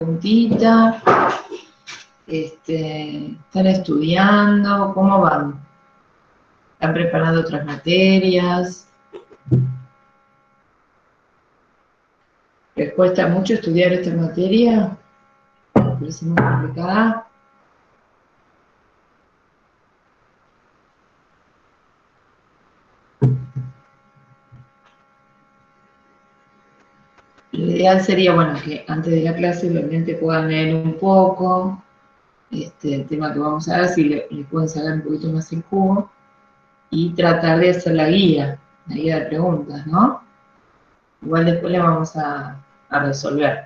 Preguntita. ¿Están estudiando? ¿Cómo van? ¿Están preparando otras materias? ¿Les cuesta mucho estudiar esta materia? ¿Parece muy complicada? Lo ideal sería, bueno, que antes de la clase obviamente puedan leer un poco el tema que vamos a ver, si le pueden sacar un poquito más el jugo, y tratar de hacer la guía de preguntas, ¿no? Igual después la vamos a resolver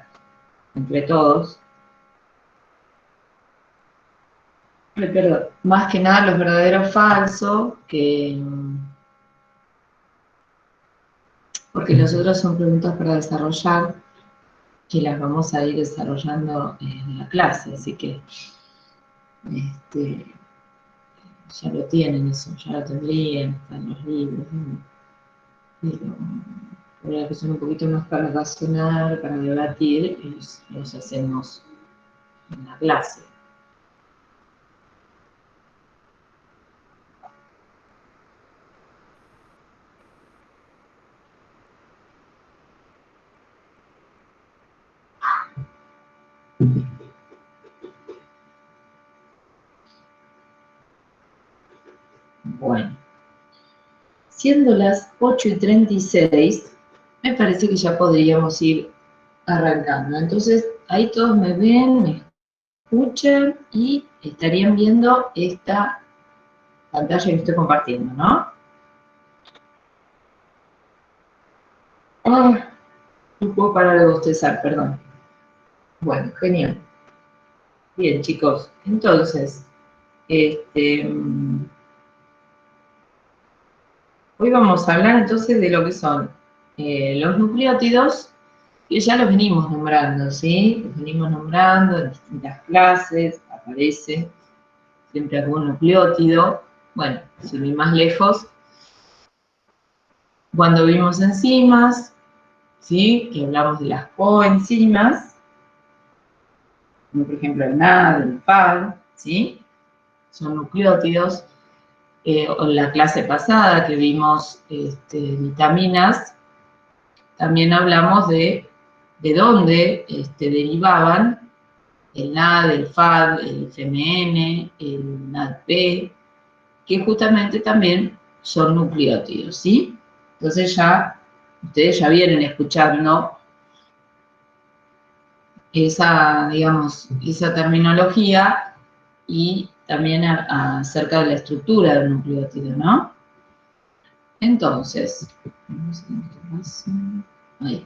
entre todos. Perdón, más que nada los verdaderos falsos, porque los otros son preguntas para desarrollar, que las vamos a ir desarrollando en la clase, así que ya lo tienen eso, ya lo tendrían, están en los libros, ¿no? Pero ahora que son un poquito más para razonar, para debatir, los hacemos en la clase. Bueno, siendo las 8:36, me parece que ya podríamos ir arrancando. Entonces, ahí todos me ven, me escuchan y estarían viendo esta pantalla que estoy compartiendo, ¿no? Ah, no puedo parar de bostezar, perdón. Bueno, genial. Bien, chicos, entonces, hoy vamos a hablar entonces de lo que son los nucleótidos, que ya los venimos nombrando, ¿sí? Los venimos nombrando en distintas clases, aparece siempre algún nucleótido. Bueno, sin ir más lejos, cuando vimos enzimas, ¿sí? Que hablamos de las coenzimas, como por ejemplo el NAD, el FAD, ¿sí? Son nucleótidos. En la clase pasada que vimos vitaminas, también hablamos de dónde derivaban el NAD, el FAD, el FMN, el NADP, que justamente también son nucleótidos, ¿sí? Entonces ya, ustedes ya vienen escuchando esa, digamos, esa terminología y también acerca de la estructura del nucleótido, ¿no? Entonces, ahí.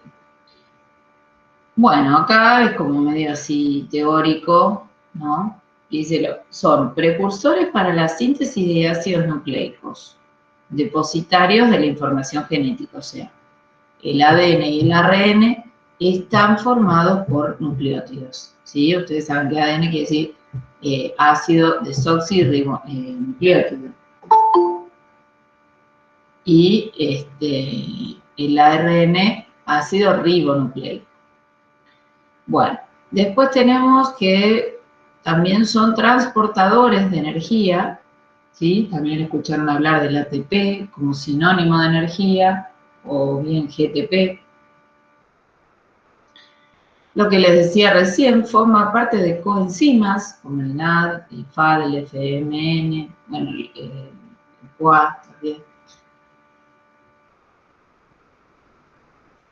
Bueno, acá es como medio así teórico, ¿no? Dice, son precursores para la síntesis de ácidos nucleicos, depositarios de la información genética, o sea, el ADN y el ARN están formados por nucleótidos, ¿sí? Ustedes saben que ADN quiere decir ácido desoxirribonucleótido. Y el ARN, ácido ribonucleico. Bueno, después tenemos que también son transportadores de energía, ¿sí? También escucharon hablar del ATP como sinónimo de energía, o bien GTP. Lo que les decía recién forma parte de coenzimas, como el NAD, el FAD, el FMN, bueno, el QA también.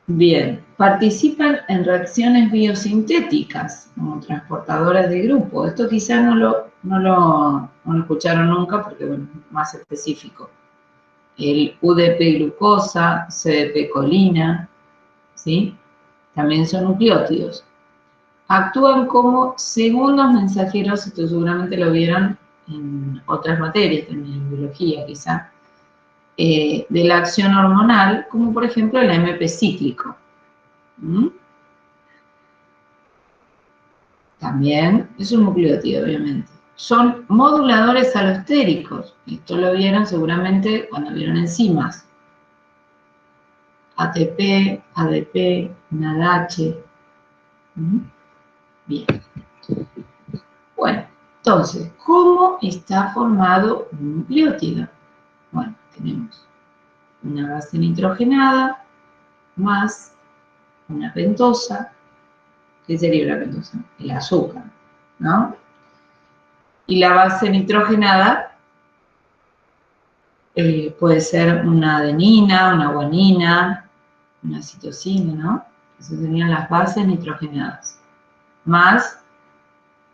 Bien, participan en reacciones biosintéticas como transportadores de grupo. Esto quizás no lo escucharon nunca porque bueno, es más específico. El UDP glucosa, CDP colina, ¿sí? También son nucleótidos. Actúan como segundos mensajeros, esto seguramente lo vieron en otras materias, también en biología quizá, de la acción hormonal, como por ejemplo el AMP cíclico. También es un nucleótido, obviamente. Son moduladores alostéricos. Esto lo vieron seguramente cuando vieron enzimas. ATP, ADP, NADH. Bien. Bueno, entonces, ¿cómo está formado un nucleótido? Bueno, tenemos una base nitrogenada más una pentosa. ¿Qué sería una pentosa? El azúcar, ¿no? Y la base nitrogenada puede ser una adenina, una guanina, una citosina, ¿no? Esas serían las bases nitrogenadas. Más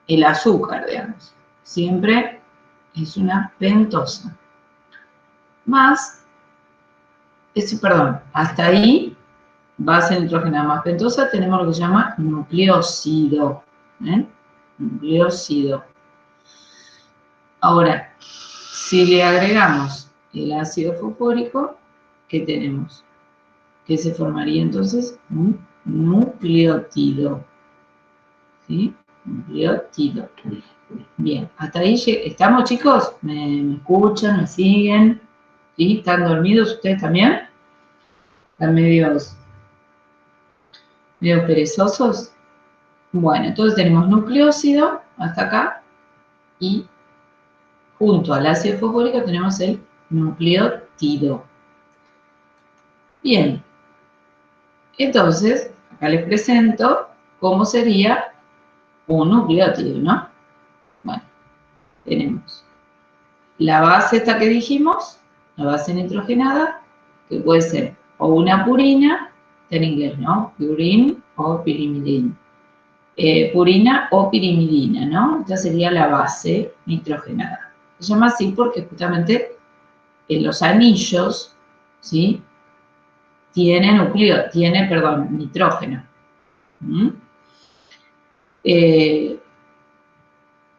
el azúcar, digamos. Siempre es una pentosa. Más, perdón, hasta ahí, base nitrogenada más pentosa, tenemos lo que se llama nucleócido. ¿Eh? Nucleócido. Ahora, si le agregamos el ácido fosfórico, ¿qué tenemos? Que se formaría entonces un nucleótido. ¿Sí? Nucleótido. Bien, hasta ahí estamos, chicos. ¿Me escuchan? ¿Me siguen? ¿Sí? ¿Están dormidos ustedes también? ¿Están medio perezosos? Bueno, entonces tenemos nucleócido hasta acá y junto al ácido fosfórico tenemos el nucleótido. Bien, entonces acá les presento cómo sería un nucleótido, ¿no? Bueno, tenemos la base esta que dijimos, la base nitrogenada, que puede ser o una purina, está en inglés, ¿no? Purine o pirimidina. Purina o pirimidina, ¿no? Esta sería la base nitrogenada. Se llama así porque justamente en los anillos, ¿sí? Tiene nitrógeno. ¿Mm?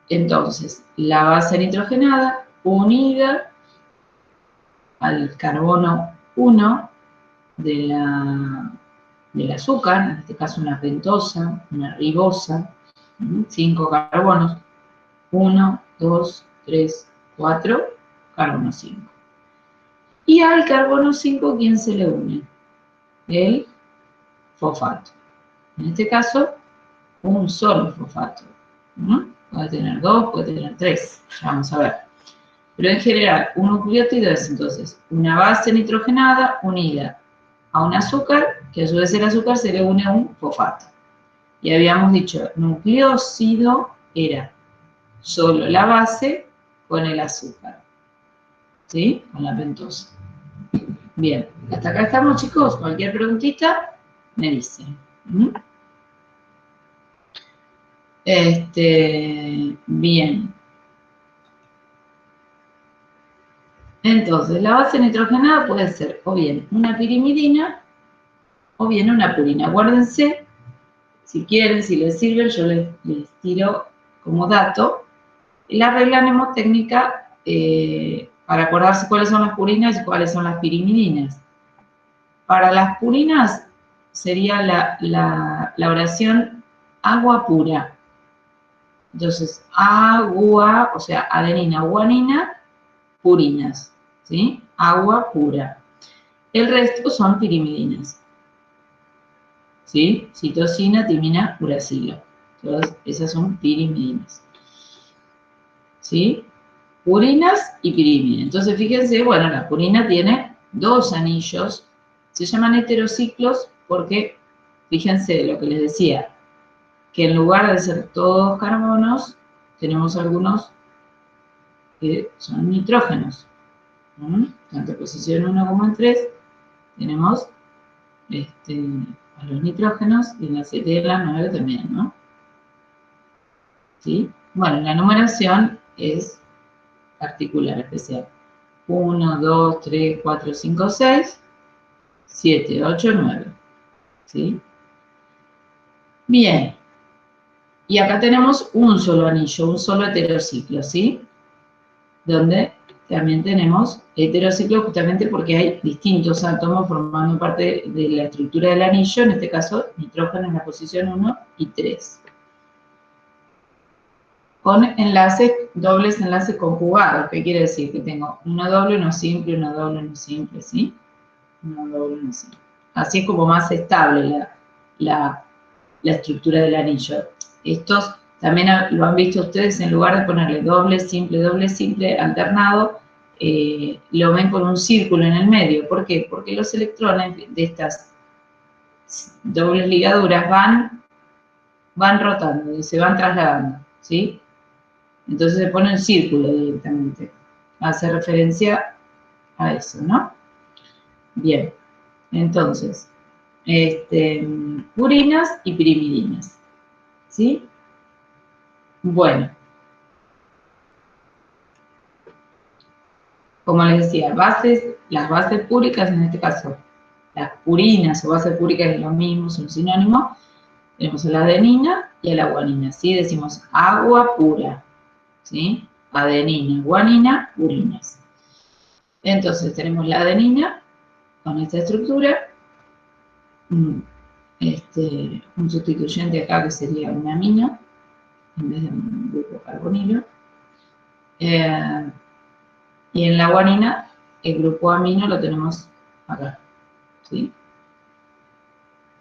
Entonces, la base nitrogenada unida al carbono 1 del azúcar, en este caso una pentosa, una ribosa, 5 carbonos, 1, 2, 3, 4, carbono 5. Y al carbono 5, ¿quién se le une? El fosfato. En este caso, un solo fosfato. Puede tener 2, puede tener 3, ya vamos a ver. Pero en general, un nucleótido es entonces una base nitrogenada unida a un azúcar, que a su vez el azúcar se le une a un fosfato. Y habíamos dicho, nucleócido era solo la base con el azúcar, ¿sí? Con la pentosa. Bien, hasta acá estamos, chicos. Cualquier preguntita, me dicen. Bien. Entonces, la base nitrogenada puede ser o bien una pirimidina o bien una purina. Acuérdense, si quieren, si les sirve, yo les tiro como dato la regla mnemotécnica para acordarse cuáles son las purinas y cuáles son las pirimidinas. Para las purinas sería la oración agua pura. Entonces, agua, o sea, adenina, guanina, purinas, ¿sí? Agua pura. El resto son pirimidinas, ¿sí? Citosina, timina, uracilo. Todas esas son pirimidinas, ¿sí? Purinas y pirimidina. Entonces, fíjense, bueno, la purina tiene 2 anillos. Se llaman heterociclos porque, fíjense lo que les decía, que en lugar de ser todos carbonos, tenemos algunos que son nitrógenos. Tanto en posición 1 como en 3 tenemos a los nitrógenos y en la 7 y en la 9 también, ¿no? ¿Sí? Bueno, la numeración es particular, especial. 1, 2, 3, 4, 5, 6, 7, 8, 9. ¿Sí? Bien. Y acá tenemos un solo anillo, un solo heterociclo, ¿sí? Donde también tenemos heterociclo justamente porque hay distintos átomos formando parte de la estructura del anillo, en este caso nitrógeno en la posición 1 y 3. Con enlaces, dobles enlaces conjugados, ¿qué quiere decir? Que tengo uno doble, uno simple, uno doble, uno simple, ¿sí? Uno doble, uno simple. Así es como más estable la estructura del anillo. Estos también lo han visto ustedes, en lugar de ponerle doble, simple, alternado, lo ven con un círculo en el medio. ¿Por qué? Porque los electrones de estas dobles ligaduras van rotando y se van trasladando, ¿sí? Entonces se pone el círculo directamente. Hace referencia a eso, ¿no? Bien, entonces, purinas y pirimidinas, ¿sí? Bueno, como les decía, las bases púricas, en este caso, las purinas o bases púricas es lo mismo, son sinónimos. Tenemos a la adenina y a la guanina, ¿sí? Decimos agua pura, ¿sí? Adenina, guanina, purinas. Entonces, tenemos la adenina con esta estructura, un sustituyente acá que sería un amino, en vez de un grupo carbonilo. Y en la guanina, el grupo amino lo tenemos acá, ¿sí?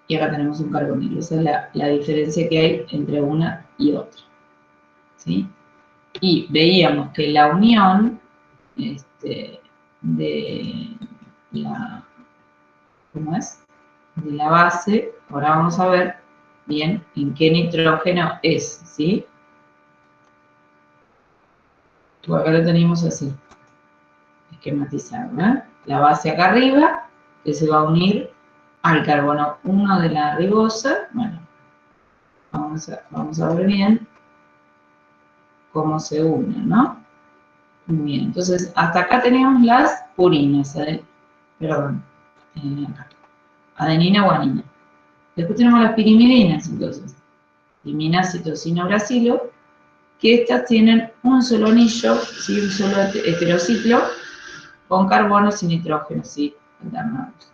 Y acá tenemos un carbonilo. Esa es la diferencia que hay entre una y otra, ¿sí? Y veíamos que la unión de la, ¿cómo es? De la base, ahora vamos a ver bien en qué nitrógeno es, ¿sí? Pues acá lo tenemos así, esquematizado, ¿eh? La base acá arriba, que se va a unir al carbono 1 de la ribosa. Bueno, vamos a ver bien cómo se unen, ¿no? Muy bien, entonces hasta acá tenemos las purinas, perdón, acá, adenina, guanina. Después tenemos las pirimidinas, entonces, timina, citosina, uracilo, que estas tienen un solo anillo, ¿sí? Un solo heterociclo, con carbonos y nitrógenos, ¿sí? Alternados.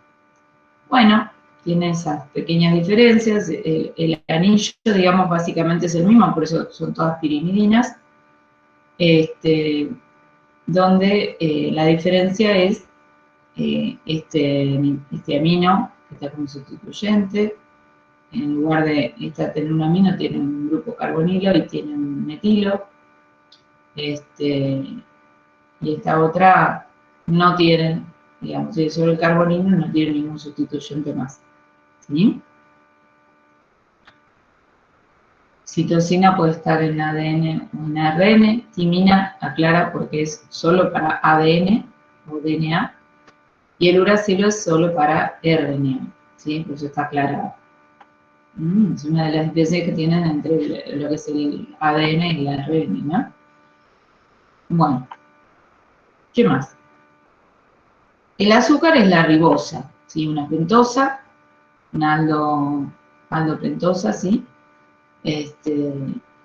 Bueno, tiene esas pequeñas diferencias. El anillo, digamos, básicamente es el mismo, por eso son todas pirimidinas. Donde la diferencia es este amino, que está como sustituyente. En lugar de tener un amino, tiene un grupo carbonilo y tiene un metilo. Y esta otra no tiene, digamos, si es solo el carbonilo, no tiene ningún sustituyente más, ¿sí? Citosina puede estar en ADN o en ARN. Timina aclara porque es solo para ADN o DNA. Y el uracilo es solo para RNA, ¿sí? Por eso está aclarado. Es una de las diferencias que tienen entre lo que es el ADN y el ARN, ¿no? Bueno, ¿qué más? El azúcar es la ribosa, ¿sí? Una pentosa, una aldopentosa, ¿sí?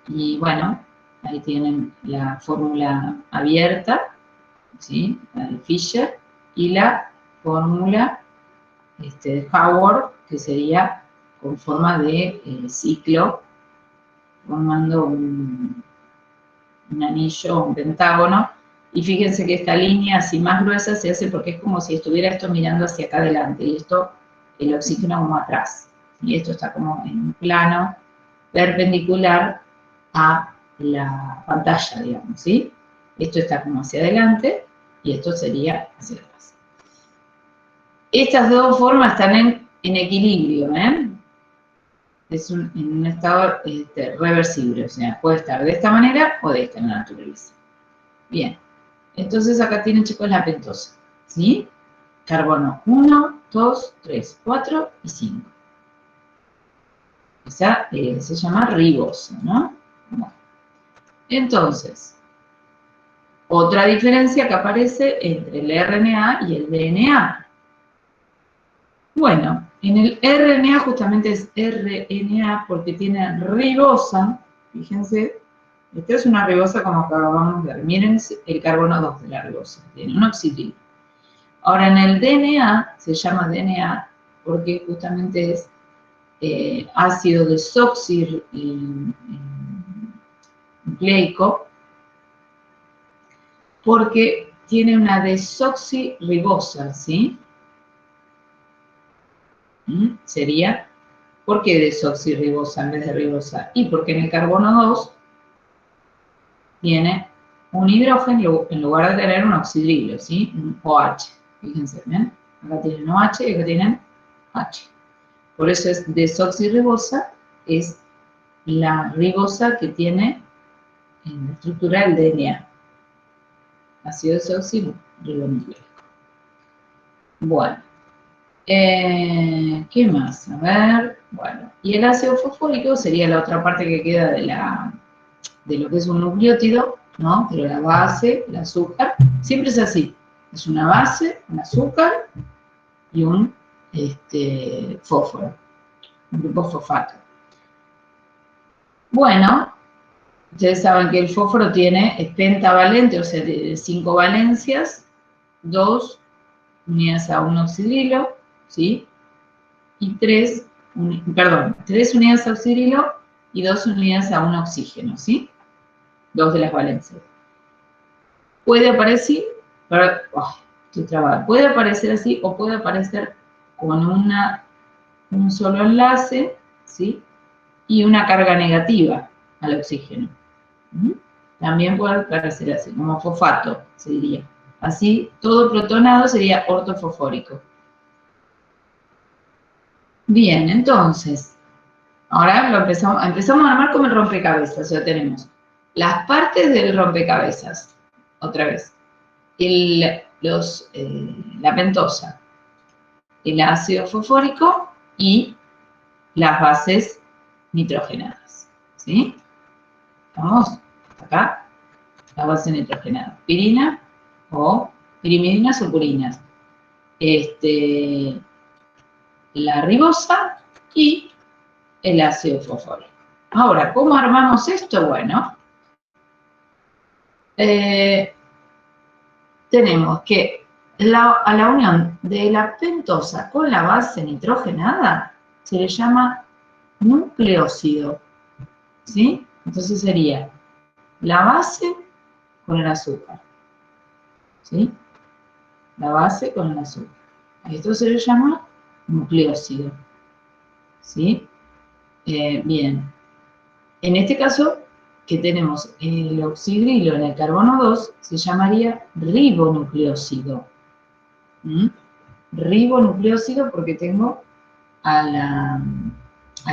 Y bueno, ahí tienen la fórmula abierta, ¿sí? La de Fischer, y la fórmula de Howard, que sería con forma de ciclo, formando un anillo, un pentágono. Y fíjense que esta línea así más gruesa se hace porque es como si estuviera esto mirando hacia acá adelante, y esto, el oxígeno como atrás. Y esto está como en un plano perpendicular a la pantalla, digamos, ¿sí? Esto está como hacia adelante y esto sería hacia atrás. Estas dos formas están en equilibrio, ¿eh? Es en un estado reversible, o sea, puede estar de esta manera o de esta en la naturaleza. Bien, entonces acá tienen, chicos, la pentosa, ¿sí? Carbono 1, 2, 3, 4 y 5. Esa se llama ribosa, ¿no? Bueno. Entonces, otra diferencia que aparece entre el RNA y el DNA. Bueno, en el RNA justamente es RNA porque tiene ribosa. Fíjense, esta es una ribosa como acabamos de ver. Miren el carbono 2 de la ribosa, tiene un oxidil. Ahora en el DNA, se llama DNA porque justamente es ácido desoxirriboico, porque tiene una desoxirribosa, ¿sí? Sería ¿Por qué desoxirribosa en vez de ribosa? Y porque en el carbono 2 tiene un hidrógeno en lugar de tener un oxidrilo, ¿sí? Un OH. Fíjense, ¿ven? Acá tienen OH y acá tienen H. Por eso es desoxirribosa, es la ribosa que tiene en la estructura del DNA. Ácido desoxirribonucleico. Bueno, ¿qué más? A ver, bueno, y el ácido fosfórico sería la otra parte que queda de lo que es un nucleótido, ¿no? Pero la base, el azúcar, siempre es así. Es una base, un azúcar y un fósforo, un grupo fosfato. Bueno, ustedes saben que el fósforo es pentavalente, o sea, de 5 valencias, 2 unidas a un oxidrilo, ¿sí? Y 3 unidas a oxidrilo y 2 unidas a un oxígeno, ¿sí? 2 de las valencias. Puede aparecer, estoy trabada, puede aparecer así o puede aparecer con un solo enlace, ¿sí? Y una carga negativa al oxígeno. También puede aparecer así, como fosfato, se diría. Así, todo protonado sería ortofosfórico. Bien, entonces, ahora empezamos a armar como el rompecabezas. Ya tenemos las partes del rompecabezas. Otra vez. La pentosa, el ácido fosfórico y las bases nitrogenadas. ¿Sí? Vamos, acá, la base nitrogenada. Pirina o pirimidinas o purinas. La ribosa y el ácido fosfórico. Ahora, ¿cómo armamos esto? Bueno, tenemos que a la unión de la pentosa con la base nitrogenada se le llama nucleócido, ¿sí? Entonces sería la base con el azúcar, ¿sí? La base con el azúcar. A esto se le llama nucleócido, ¿sí? Bien. En este caso, que tenemos el oxidrilo en el carbono 2, se llamaría ribonucleócido. Ribonucleócido porque tengo al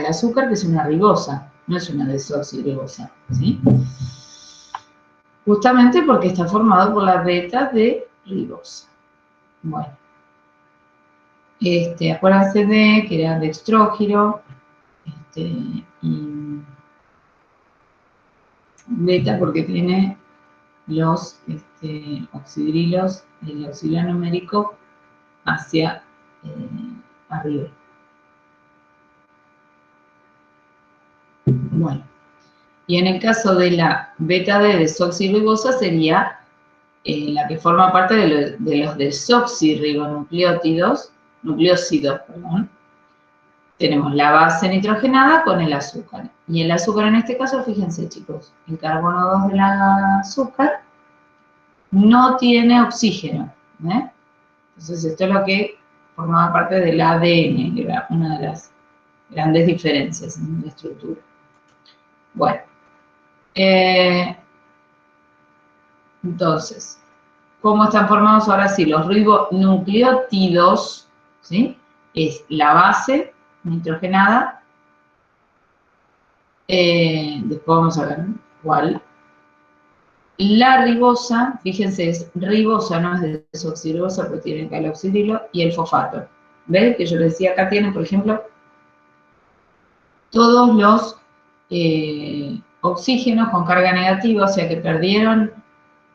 azúcar, que es una ribosa, no es una desoxirribosa, ¿sí? Justamente porque está formado por la beta de ribosa. Bueno, acuérdense que era dextrógiro, y beta porque tiene los oxidrilos, el auxiliar numérico hacia arriba. Bueno, y en el caso de la beta de desoxirribosa sería la que forma parte de los desoxirribonucleósidos, perdón. Tenemos la base nitrogenada con el azúcar. Y el azúcar en este caso, fíjense chicos, el carbono 2 del azúcar no tiene oxígeno. Entonces esto es lo que formaba parte del ADN, que era una de las grandes diferencias en la estructura. Bueno, entonces, ¿cómo están formados ahora sí? Los ribonucleótidos, ¿sí? Es la base nitrogenada. Después vamos a ver cuál. La ribosa, fíjense, es ribosa, no es desoxirribosa, porque tiene acá el oxidrilo, y el fosfato. ¿Ven? Que yo les decía, acá tienen, por ejemplo, todos los oxígenos con carga negativa, o sea que perdieron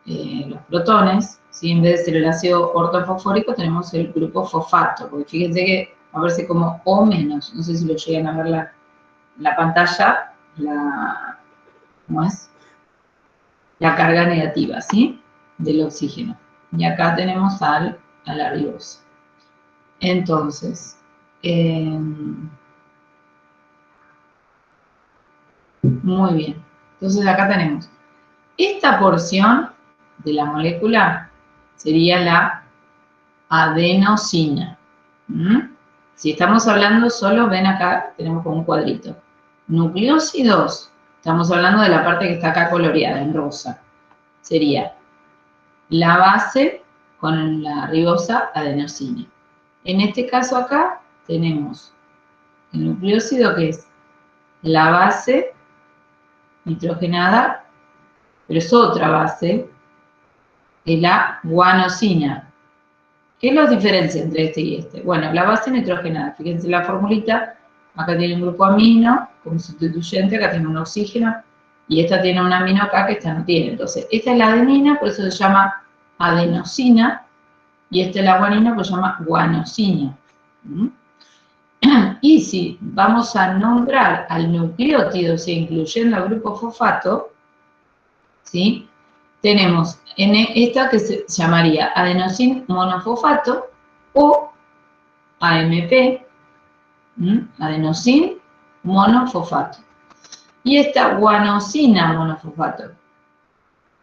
los protones, ¿sí? En vez de ser el ácido ortofosfórico, tenemos el grupo fosfato, porque fíjense que aparece como O menos, no sé si lo llegan a ver la pantalla, ¿cómo es? La carga negativa, ¿sí? Del oxígeno. Y acá tenemos a la ribosa. Entonces, muy bien. Entonces acá tenemos esta porción de la molécula sería la adenosina. Si estamos hablando solo, ven acá, tenemos como un cuadrito. Nucleósidos, estamos hablando de la parte que está acá coloreada, en rosa. Sería la base con la ribosa adenosina. En este caso acá tenemos el nucleósido que es la base nitrogenada, pero es otra base, es la guanosina. ¿Qué los diferencia entre este y este? Bueno, la base nitrogenada, fíjense la formulita, acá tiene un grupo amino como sustituyente, acá tiene un oxígeno, y esta tiene un amino acá que esta no tiene. Entonces, esta es la adenina, por eso se llama adenosina, y esta es la guanina, pues se llama guanosina. Y si vamos a nombrar al nucleótido, incluyendo al grupo fosfato, ¿sí? Tenemos esta que se llamaría adenosín monofosfato o AMP, adenosín monofosfato. Y esta guanosina monofosfato,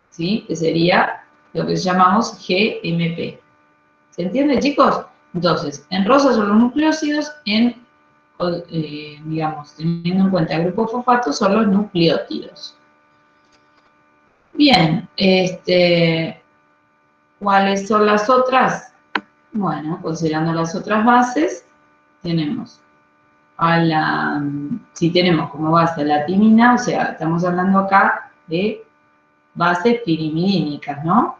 ¿sí? Que sería lo que llamamos GMP. ¿Se entiende, chicos? Entonces, en rosa son los nucleósidos, digamos, teniendo en cuenta el grupo fosfato, son los nucleótidos. Bien, ¿cuáles son las otras? Bueno, considerando las otras bases, tenemos si tenemos como base la timina, o sea, estamos hablando acá de bases pirimidínicas, ¿no?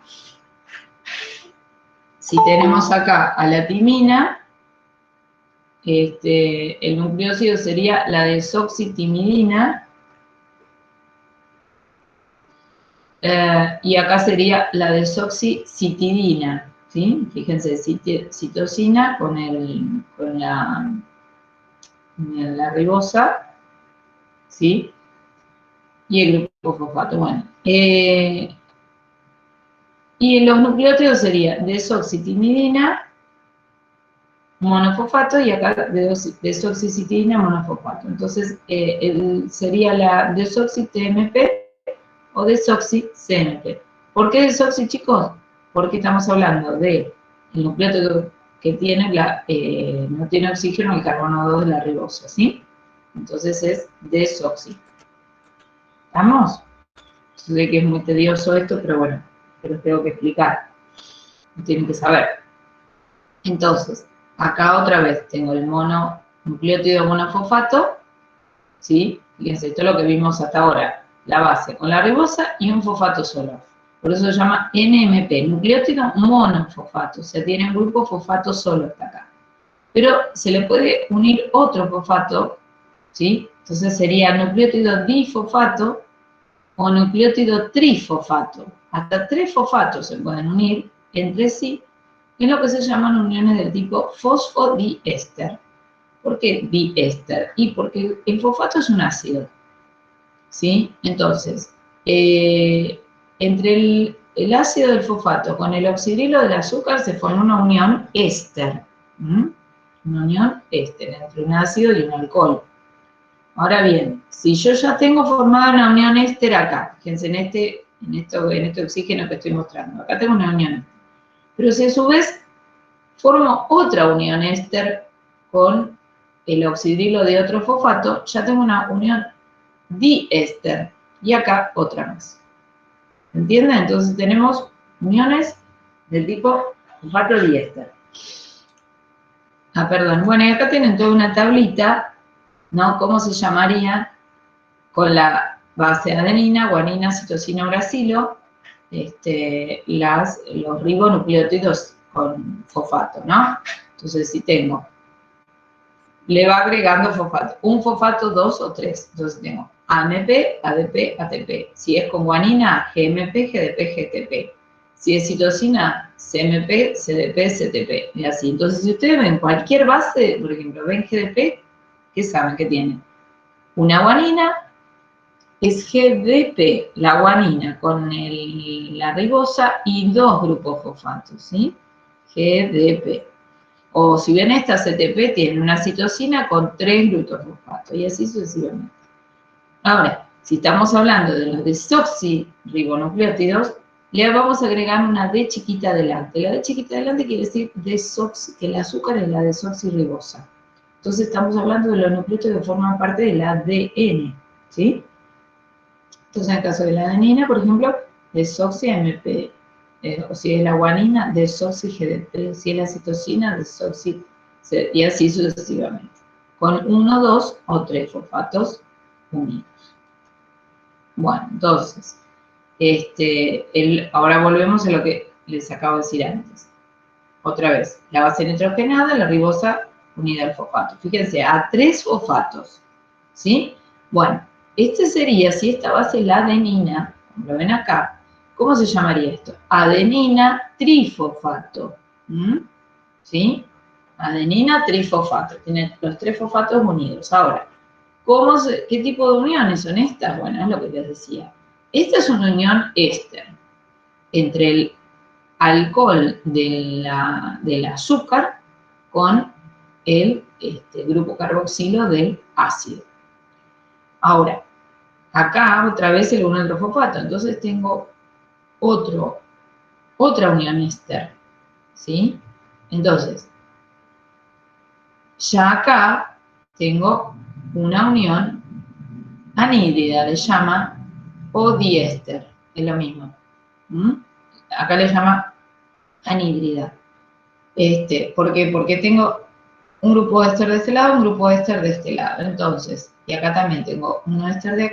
Si tenemos acá a la timina, el nucleósido sería la desoxitimidina, y acá sería la desoxicitidina, ¿sí? Fíjense, citosina con la ribosa, ¿sí? Y el grupo fosfato, bueno. Y los nucleótidos serían desoxitimidina, monofosfato, y acá desoxicitidina, monofosfato. Entonces, sería la desoxi-TMP o desoxi-CMP. ¿Por qué desoxi, chicos? Porque estamos hablando de el nucleótido que tiene no tiene oxígeno, el carbono 2 de la ribosa, ¿sí? Entonces es desoxi. ¿Estamos? Sé que es muy tedioso esto, pero bueno, te lo tengo que explicar. Lo tienen que saber. Entonces, acá otra vez tengo el nucleótido monofosfato, ¿sí? Fíjense, esto es lo que vimos hasta ahora. La base con la ribosa y un fosfato solo. Por eso se llama NMP, nucleótido monofosfato. O sea, tiene un grupo fosfato solo hasta acá. Pero se le puede unir otro fosfato, ¿sí? Entonces sería nucleótido difosfato o nucleótido trifosfato. Hasta 3 fosfatos se pueden unir entre sí en lo que se llaman uniones del tipo fosfodiéster. ¿Por qué diéster? Y porque el fosfato es un ácido, ¿sí? Entonces, entre el ácido del fosfato con el oxidrilo del azúcar se forma una unión éster. Una unión éster entre un ácido y un alcohol. Ahora bien, si yo ya tengo formada una unión éster acá, fíjense en este oxígeno que estoy mostrando, acá tengo una unión éster. Pero si a su vez formo otra unión éster con el oxidrilo de otro fosfato, ya tengo una unión diéster, y acá otra más. ¿Entienden? Entonces tenemos uniones del tipo fosfato diéster. Perdón. Bueno, y acá tienen toda una tablita, ¿no? ¿Cómo se llamaría? Con la base adenina, guanina, citosina, uracilo, los ribonucleótidos con fosfato, ¿no? Entonces, si tengo, le va agregando fosfato, un fosfato, 2 o 3. Entonces tengo AMP, ADP, ATP. Si es con guanina, GMP, GDP, GTP. Si es citosina, CMP, CDP, CTP. Y así. Entonces, si ustedes ven cualquier base, por ejemplo, ven GDP, ¿qué saben que tiene? Una guanina es GDP, la guanina con la ribosa y 2 grupos fosfatos, ¿sí? GDP. O si bien esta CTP tiene una citosina con 3 grupos fosfatos, y así sucesivamente. Ahora, si estamos hablando de los desoxirribonucleótidos, le vamos a agregar una D chiquita adelante. La D chiquita adelante quiere decir que el azúcar es la desoxirribosa. Entonces estamos hablando de los nucleótidos que forman parte del ADN, ¿sí? Entonces en el caso de la adenina, por ejemplo, desoxi-MP, o si es la guanina, desoxi-GDP, si es la citosina, desoxi, y así sucesivamente, con 1, 2 o 3 fosfatos unidos. Bueno, entonces, ahora volvemos a lo que les acabo de decir antes. Otra vez, la base nitrogenada, la ribosa unida al fosfato. Fíjense, a 3 fosfatos, ¿sí? Bueno, este sería, si esta base es la adenina, como lo ven acá, ¿cómo se llamaría esto? Adenina trifosfato, ¿sí? Adenina trifosfato, tiene los 3 fosfatos unidos. Ahora, ¿qué tipo de uniones son estas? Bueno, es lo que les decía. Esta es una unión éster entre el alcohol del azúcar con el grupo carboxilo del ácido. Ahora, acá otra vez el 1 del fosfato, entonces tengo otra unión éster, ¿sí? Entonces, ya acá tengo una unión anhídrida, le llama o diéster, es lo mismo. Acá le llama anhídrida. ¿Por qué? Porque tengo un grupo éster de este lado, un grupo éster de este lado. Entonces, y acá también tengo un éster de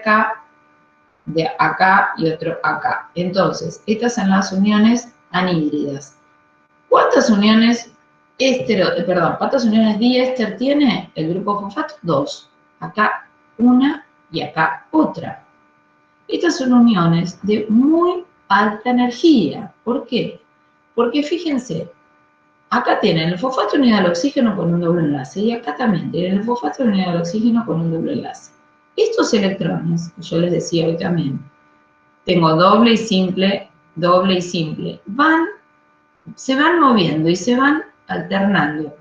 acá y otro acá. Entonces, estas son las uniones anhídridas. ¿Cuántas uniones cuántas uniones diéster tiene el grupo fosfato? 2. Acá una y acá otra. Estas son uniones de muy alta energía. ¿Por qué? Porque fíjense, acá tienen el fosfato unido al oxígeno con un doble enlace y acá también tienen el fosfato unido al oxígeno con un doble enlace. Estos electrones, que yo les decía hoy también, tengo doble y simple, se van moviendo y se van alternando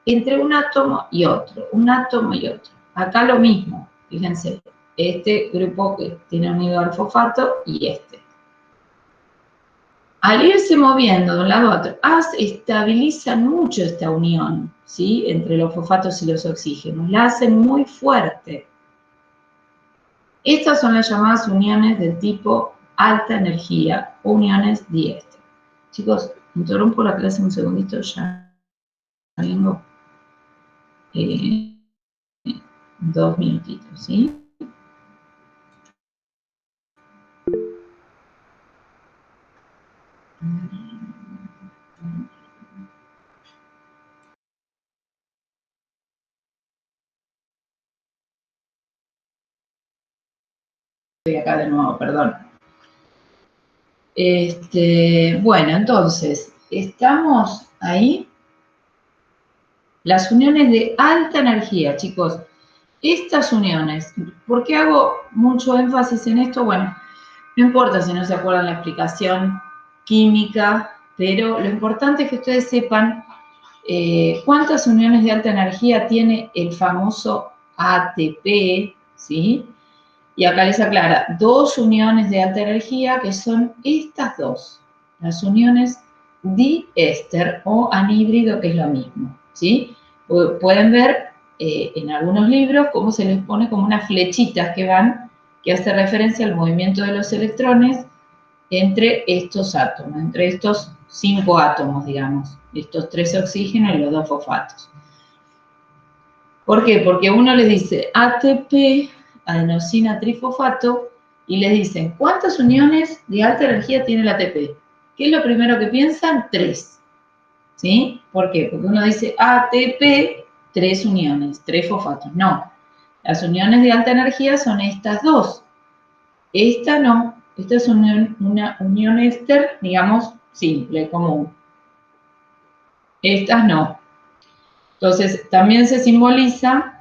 entre un átomo y otro, un átomo y otro. Acá lo mismo, fíjense, este grupo que tiene unido al fosfato y este. Al irse moviendo de un lado a otro, estabilizan mucho esta unión, ¿sí? Entre los fosfatos y los oxígenos, la hacen muy fuerte. Estas son las llamadas uniones de tipo alta energía, uniones diéster. Chicos, interrumpo la clase un segundito, ya vengo. 2 minutitos, ¿sí? Estoy acá de nuevo, perdón. Bueno, entonces, ¿estamos ahí? Las uniones de alta energía, chicos. Estas uniones, ¿por qué hago mucho énfasis en esto? Bueno, no importa si no se acuerdan la explicación química, pero lo importante es que ustedes sepan cuántas uniones de alta energía tiene el famoso ATP, ¿sí? Y acá les aclara, 2 uniones de alta energía que son estas dos, las uniones diéster o anhídrido, que es lo mismo, ¿sí? Pueden ver en algunos libros cómo se les pone como unas flechitas que hace referencia al movimiento de los electrones entre estos átomos, entre estos 5 átomos, digamos, estos 3 oxígenos y los 2 fosfatos. ¿Por qué? Porque uno les dice ATP, adenosina trifosfato, y les dicen, ¿cuántas uniones de alta energía tiene el ATP? ¿Qué es lo primero que piensan? 3. ¿Sí? ¿Por qué? Porque uno dice ATP, 3 uniones, 3 fosfatos. No. Las uniones de alta energía son estas dos. Esta no. Esta es una unión éster, digamos, simple, común. Estas no. Entonces, también se simboliza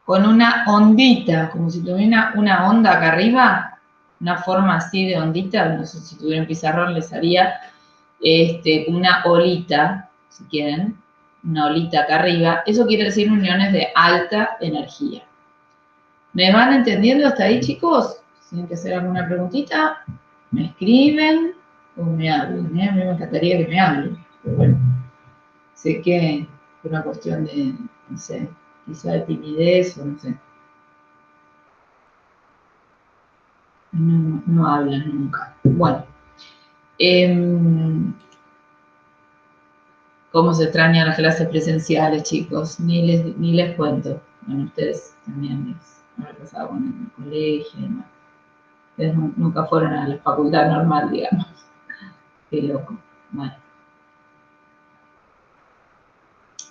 con una ondita, como si tuviera una onda acá arriba, una forma así de ondita, no sé si tuviera un pizarrón les haría una olita, si quieren, una olita acá arriba. Eso quiere decir uniones de alta energía. ¿Me van entendiendo hasta ahí, chicos? Si tienen que hacer alguna preguntita, me escriben o me hablen. A mí me encantaría que me hablen, pero bueno, sé que es una cuestión no sé, quizá de timidez o no sé. No hablan nunca. Bueno, cómo se extrañan las clases presenciales, chicos, ni les cuento. Bueno, ustedes también les han pasado con el colegio y demás. Ustedes nunca fueron a la facultad normal, digamos. Qué loco. Bueno.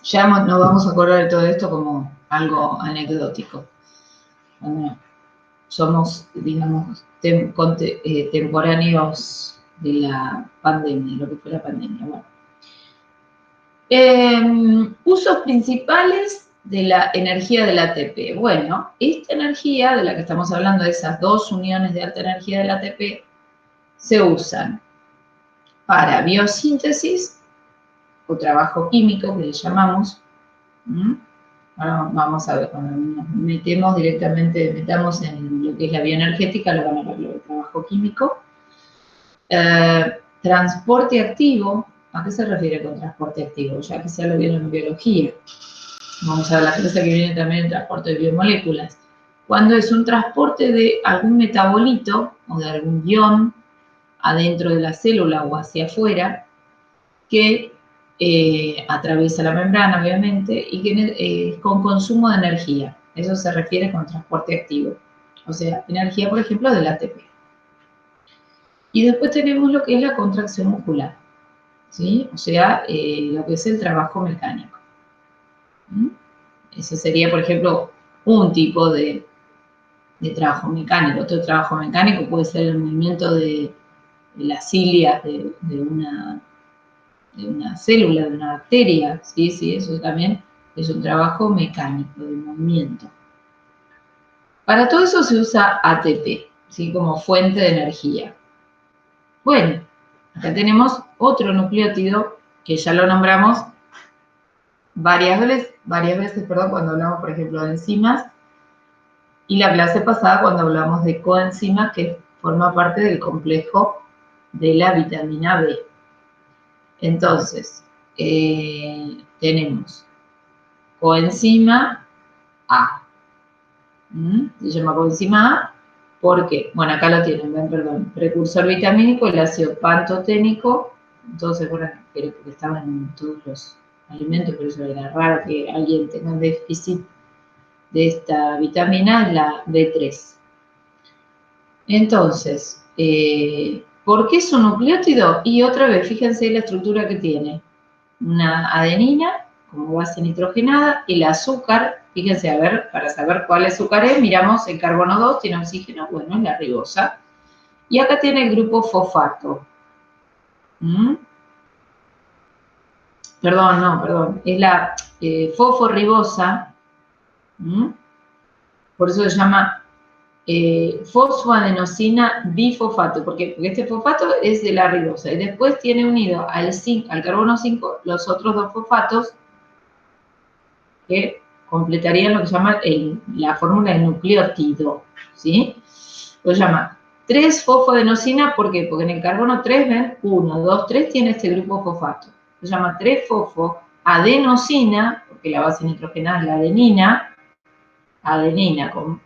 Ya nos vamos a acordar de todo esto como algo anecdótico. Bueno, somos, digamos, temporáneos de la pandemia, lo que fue la pandemia. Bueno. Usos principales de la energía del ATP. Bueno, esta energía de la que estamos hablando, de esas dos uniones de alta energía del ATP, se usan para biosíntesis o trabajo químico, que le llamamos. Ahora vamos a ver, cuando nos metamos en lo que es la bioenergética, lo van a ver, lo del trabajo químico. Transporte activo. ¿A qué se refiere con transporte activo? Ya que sea lo vieron en biología. Vamos a ver la clase que viene también en transporte de biomoléculas. Cuando es un transporte de algún metabolito o de algún ion adentro de la célula o hacia afuera, que atraviesa la membrana, obviamente, y que con consumo de energía. Eso se refiere con transporte activo. O sea, energía, por ejemplo, del ATP. Y después tenemos lo que es la contracción muscular, ¿sí? O sea, lo que es el trabajo mecánico. Ese sería, por ejemplo, un tipo de trabajo mecánico. Otro trabajo mecánico puede ser el movimiento de las cilias de una célula, de una bacteria, sí, eso también es un trabajo mecánico, de movimiento. Para todo eso se usa ATP, ¿sí? Como fuente de energía. Bueno, acá tenemos otro nucleótido que ya lo nombramos varias veces, cuando hablamos, por ejemplo, de enzimas, y la clase pasada cuando hablamos de coenzimas, que forma parte del complejo de la vitamina B. Entonces, tenemos coenzima A. Se llama coenzima A porque, bueno, acá lo tienen, ven, perdón, precursor vitamínico, el ácido pantoténico. Entonces, bueno, creo que estaban en todos los alimentos, pero eso era raro que alguien tenga un déficit de esta vitamina, la B3. Entonces, ¿por qué es un nucleótido? Y otra vez, fíjense la estructura que tiene. Una adenina como base nitrogenada, el azúcar, fíjense, a ver, para saber cuál azúcar es, miramos el carbono 2, tiene oxígeno, bueno, es la ribosa. Y acá tiene el grupo fosfato. Perdón, es la fosforibosa. Por eso se llama fosfoadenosina bifosfato, porque este fosfato es de la ribosa. Y después tiene unido al carbono 5 los otros dos fosfatos que completarían lo que se llama la fórmula de nucleótido, ¿sí? Lo llama 3-fosfoadenosina, ¿por qué? Porque en el carbono 3, ven, 1, 2, 3 tiene este grupo fosfato. Se llama 3-fosfoadenosina, porque la base nitrogenada es la adenina con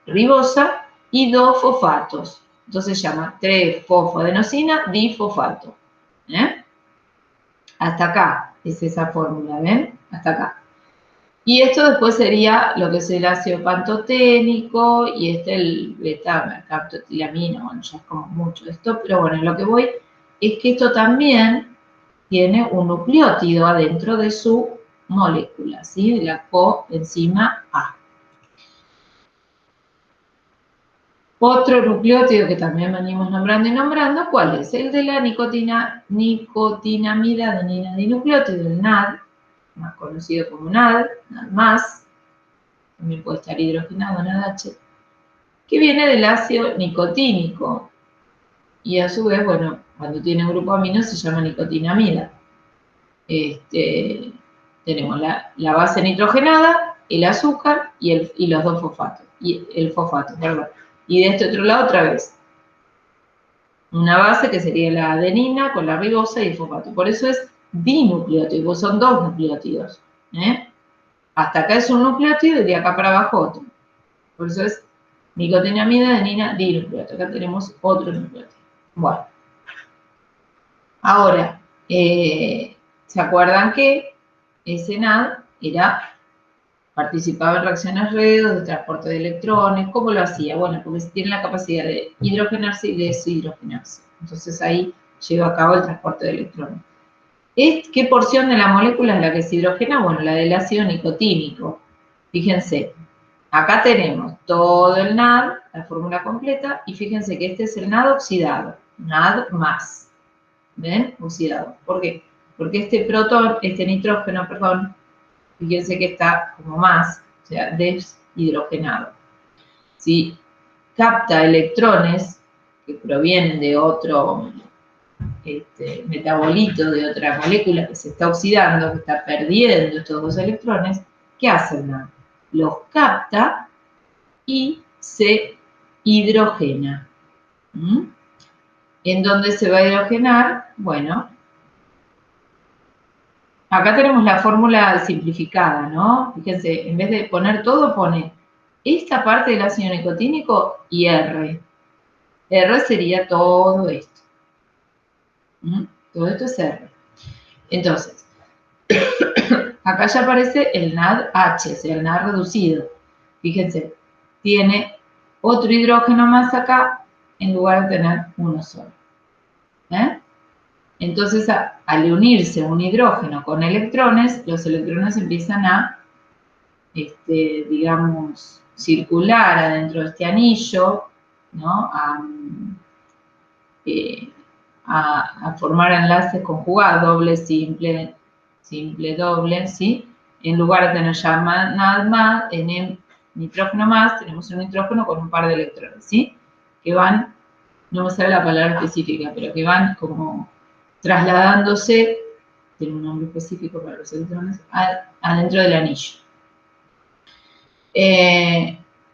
ribosa, y 2 fosfatos. Entonces se llama 3-fosfoadenosina difosfato. Hasta acá es esa fórmula, ¿ven? Hasta acá. Y esto después sería lo que es el ácido pantoténico y el beta-mercaptotilamina, bueno, ya es como mucho esto, pero bueno, lo que voy es que esto también tiene un nucleótido adentro de su molécula, ¿sí? De la coenzima A. Otro nucleótido que también venimos nombrando y nombrando, ¿cuál es? El de la nicotinamida adenina dinucleótido, el NAD, más conocido como NAD, NAD+, también puede estar hidrogenado, NADH, que viene del ácido nicotínico. Y a su vez, bueno, cuando tiene un grupo amino se llama nicotinamida. Tenemos la base nitrogenada, el azúcar y los dos fosfatos. Y el fosfato, perdón. Y de este otro lado, otra vez, una base que sería la adenina con la ribosa y el fosfato. Por eso es dinucleótido, pues son dos nucleótidos. Hasta acá es un nucleótido y de acá para abajo otro. Por eso es nicotinamida, adenina, dinucleótido. Acá tenemos otro nucleótido. Bueno. Ahora, ¿se acuerdan que ese NAD participaba en reacciones redox de transporte de electrones? ¿Cómo lo hacía? Bueno, porque tiene la capacidad de hidrogenarse y de deshidrogenarse. Entonces ahí lleva a cabo el transporte de electrones. ¿Qué porción de la molécula es la que se hidrogena? Bueno, la del ácido nicotínico. Fíjense, acá tenemos todo el NAD, la fórmula completa, y fíjense que este es el NAD oxidado, NAD más. ¿Ven? Oxidado. ¿Por qué? Porque este nitrógeno, perdón, fíjense que está como más, o sea, deshidrogenado. Si capta electrones que provienen de otro metabolito, de otra molécula que se está oxidando, que está perdiendo estos dos electrones, ¿qué hace el NAD? Los capta y se hidrogena. ¿En dónde se va a hidrogenar? Bueno, acá tenemos la fórmula simplificada, ¿no? Fíjense, en vez de poner todo, pone esta parte del ácido nicotínico y R. R sería todo esto. Todo esto es R. Entonces, acá ya aparece el NADH, o sea, el NAD reducido. Fíjense, tiene otro hidrógeno más acá en lugar de tener uno solo. Entonces, al unirse un hidrógeno con electrones, los electrones empiezan a, digamos, circular adentro de este anillo, ¿no? A formar enlaces conjugados, doble, simple, simple, doble, ¿sí? En lugar de tener ya nada más, en el nitrógeno más, tenemos un nitrógeno con un par de electrones, ¿sí? Que van, no me sale la palabra específica, pero que van como trasladándose, tiene un nombre específico para los electrones, adentro del anillo.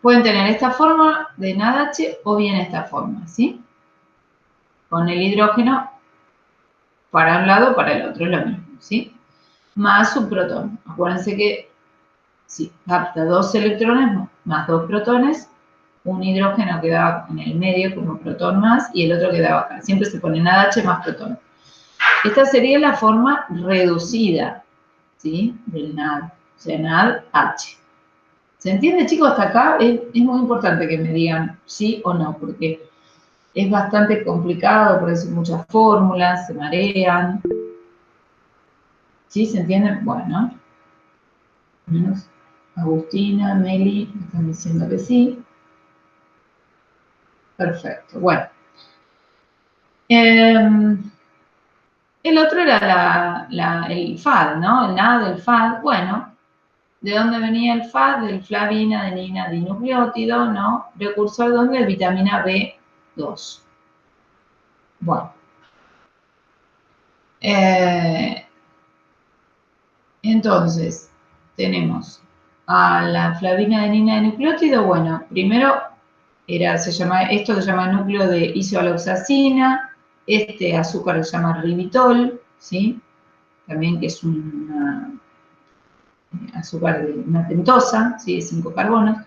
Pueden tener esta forma de NADH o bien esta forma, ¿sí? Con el hidrógeno para un lado o para el otro, es lo mismo, ¿sí? Más un protón. Acuérdense que si capta dos electrones más dos protones, un hidrógeno queda en el medio como protón más y el otro queda acá. Siempre se pone NADH más protón. Esta sería la forma reducida, ¿sí? Del NAD, o sea, NADH. ¿Se entiende, chicos? Hasta acá es muy importante que me digan sí o no, porque es bastante complicado, por eso muchas fórmulas, se marean. ¿Sí? ¿Se entiende? Bueno. Menos Agustina, Meli, me están diciendo que sí. Perfecto. Bueno. El otro era el FAD, ¿no? El NAD del FAD. Bueno, ¿de dónde venía el FAD? Del flavina, adenina, dinucleótido, ¿no? Precursor, ¿dónde? De vitamina B2. Bueno. Entonces, tenemos a la flavina, adenina, dinucleótido. Bueno, primero esto se llama núcleo de isoaloxacina. Este azúcar se llama ribitol, ¿sí? También que es una azúcar de una pentosa, ¿sí? De 5 carbonos.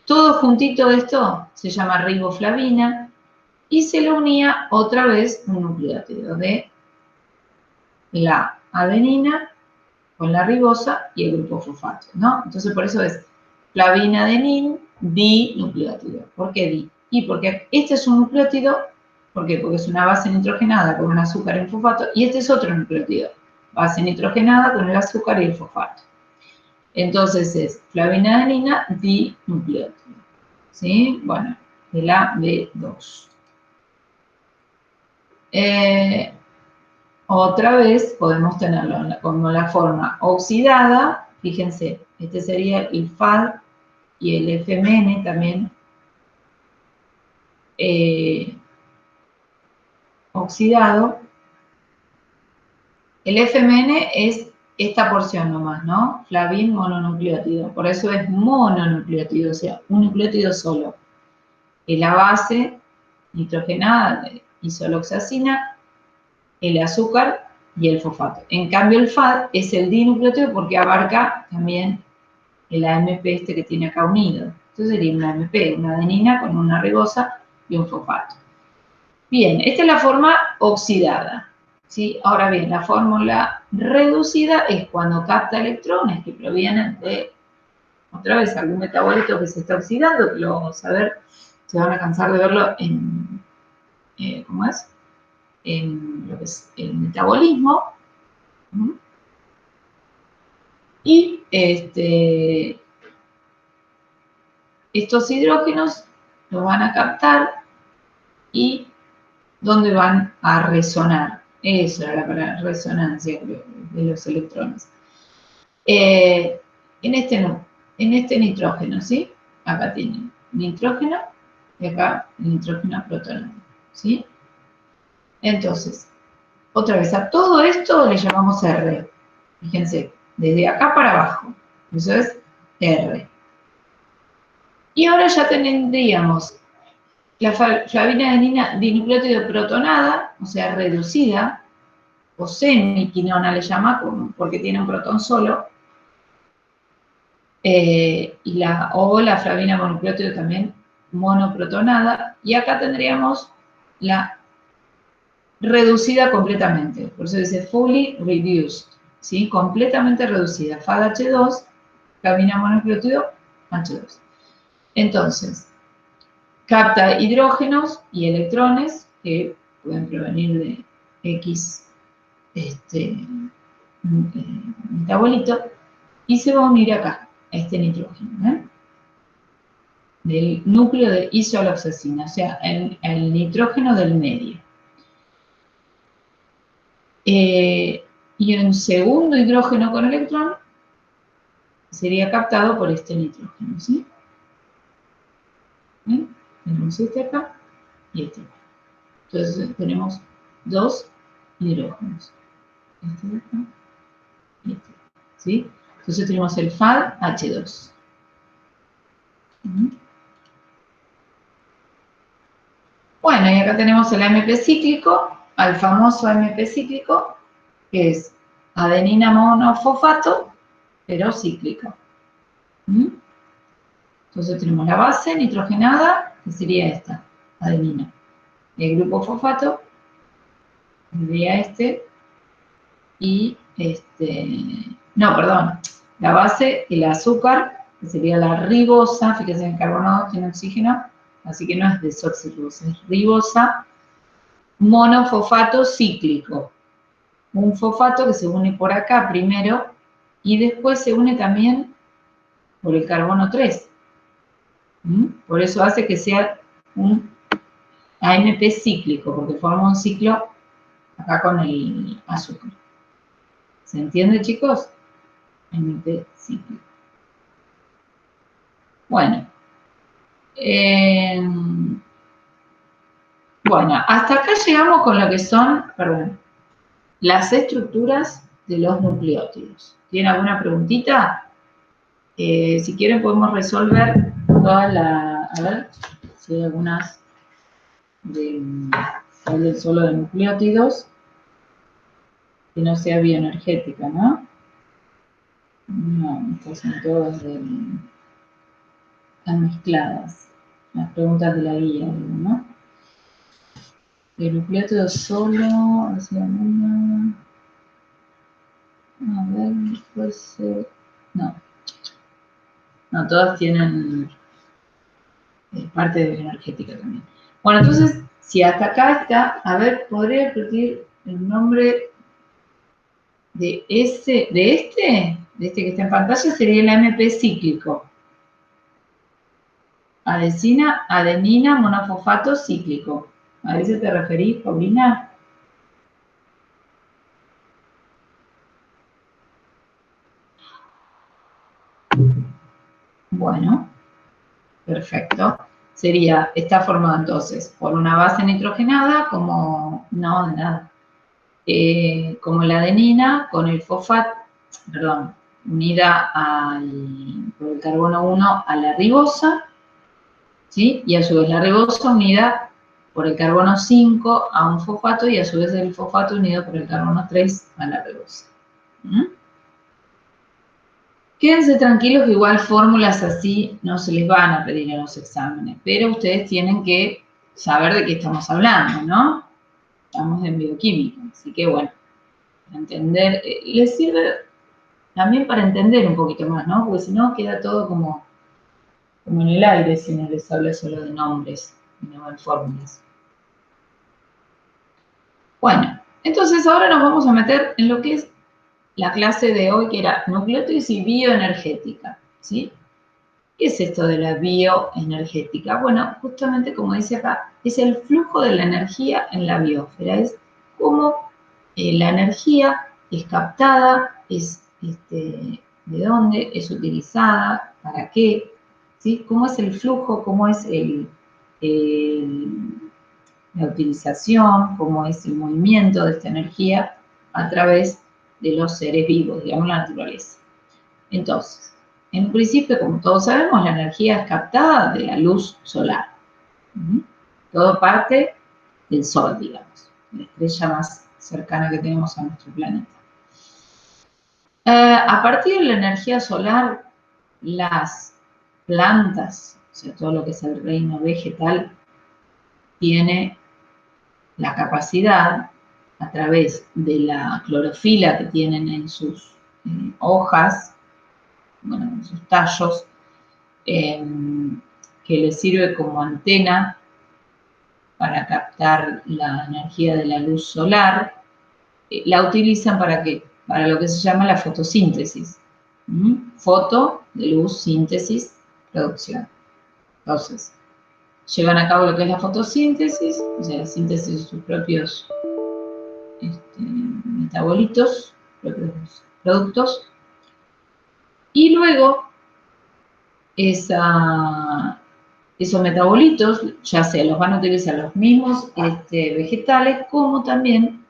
Todo juntito de esto se llama riboflavina y se le unía otra vez un nucleótido de la adenina con la ribosa y el grupo fosfato, ¿no? Entonces, por eso es flavina, adenin, dinucleótido. ¿Por qué di? Y porque este es un nucleótido, ¿por qué? Porque es una base nitrogenada con un azúcar y un fosfato, y este es otro nucleótido, base nitrogenada con el azúcar y el fosfato. Entonces es flavina, adenina, dinucleótido, ¿sí? Bueno, de la B2. Otra vez podemos tenerlo como la forma oxidada. Fíjense, este sería el FAD y el FMN también oxidado. El FMN es esta porción nomás, ¿no? Flavin mononucleótido. Por eso es mononucleótido, o sea, un nucleótido solo. Es la base nitrogenada de isoloxacina, el azúcar y el fosfato. En cambio, el FAD es el dinucleótido porque abarca también el AMP este que tiene acá unido. Entonces sería una AMP, una adenina con una ribosa y un fosfato. Bien, esta es la forma oxidada, ¿sí? Ahora bien, la fórmula reducida es cuando capta electrones que provienen de, otra vez, algún metabolito que se está oxidando, que lo vamos a ver, se van a cansar de verlo en, ¿cómo es? En lo que es el metabolismo. Y estos hidrógenos los van a captar y ¿dónde van a resonar? Eso era la palabra, resonancia de los electrones. En este no, en este nitrógeno, ¿sí? Acá tienen nitrógeno y acá nitrógeno protonado, ¿sí? Entonces, otra vez, a todo esto le llamamos R. Fíjense, desde acá para abajo. Eso es R. Y ahora ya tendríamos la flavina adenina dinucleótido protonada, o sea, reducida, o semiquinona le llama, porque tiene un protón solo, o la flavina mononucleótido también monoprotonada, y acá tendríamos la reducida completamente, por eso dice fully reduced, ¿sí? Completamente reducida, FADH2, flavina mononucleótido H2. Entonces, capta hidrógenos y electrones que pueden provenir de X metabolito y se va a unir acá, a este nitrógeno, del núcleo de isoaloxacina, o sea, el nitrógeno del medio. Y un segundo hidrógeno con electrón sería captado por este nitrógeno, ¿sí? Tenemos este acá y este acá. Entonces tenemos dos hidrógenos. Este de acá y este de acá, ¿sí? Entonces tenemos el FADH2. Bueno, y acá tenemos el AMP cíclico, al famoso AMP cíclico, que es adenina monofosfato, pero cíclico. Entonces tenemos la base nitrogenada, que sería esta, adenina. El grupo fosfato sería este, y no, perdón, la base, el azúcar, que sería la ribosa, fíjense en el carbono 2 tiene oxígeno, así que no es desoxirribosa, es ribosa, monofosfato cíclico. Un fosfato que se une por acá primero y después se une también por el carbono 3. Por eso hace que sea un AMP cíclico, porque forma un ciclo acá con el azúcar. ¿Se entiende, chicos? AMP cíclico. Bueno. Bueno, hasta acá llegamos con lo que son, las estructuras de los nucleótidos. ¿Tienen alguna preguntita? Si quieren podemos resolver toda la... A ver, si hay algunas solo de nucleótidos que no sea bioenergética, ¿no? No, estas son todas están mezcladas. Las preguntas de la guía, ¿no? El nucleótido solo, hacia una... A ver, pues... no. No, todas tienen parte de bioenergética también. Bueno, entonces, si hasta acá está, a ver, ¿podría repetir el nombre de este que está en pantalla? Sería el AMP cíclico. Adenina monofosfato cíclico. ¿A ese te referís, Paulina? Bueno, perfecto. Está formado entonces por una base nitrogenada, como, no, de nada, como la adenina con el fosfato, perdón, unida por el carbono 1 a la ribosa, ¿sí? Y a su vez la ribosa unida por el carbono 5 a un fosfato y a su vez el fosfato unido por el carbono 3 a la redoxa. Quédense tranquilos que igual fórmulas así no se les van a pedir en los exámenes, pero ustedes tienen que saber de qué estamos hablando, ¿no? Estamos en bioquímica, así que bueno, entender, les sirve también para entender un poquito más, ¿no? Porque si no queda todo como en el aire si no les habla solo de nombres y no de fórmulas. Bueno, entonces ahora nos vamos a meter en lo que es la clase de hoy, que era nucleótidos y bioenergética, ¿sí? ¿Qué es esto de la bioenergética? Bueno, justamente como dice acá, es el flujo de la energía en la biosfera, es cómo la energía es captada, de dónde es utilizada, para qué, ¿sí? Cómo es el flujo, cómo es la utilización, cómo es el movimiento de esta energía a través de los seres vivos, digamos, la naturaleza. Entonces, en principio, como todos sabemos, la energía es captada de la luz solar. Todo parte del Sol, digamos, la estrella más cercana que tenemos a nuestro planeta. A partir de la energía solar, las plantas, o sea, todo lo que es el reino vegetal, tiene la capacidad, a través de la clorofila que tienen en sus hojas, bueno, en sus tallos, que les sirve como antena para captar la energía de la luz solar, la utilizan para qué? Para lo que se llama la fotosíntesis. Foto, de luz, síntesis, producción. Entonces, llevan a cabo lo que es la fotosíntesis, o sea, la síntesis de sus propios metabolitos, propios productos, y luego esos metabolitos, ya sea los van a utilizar los mismos vegetales, como también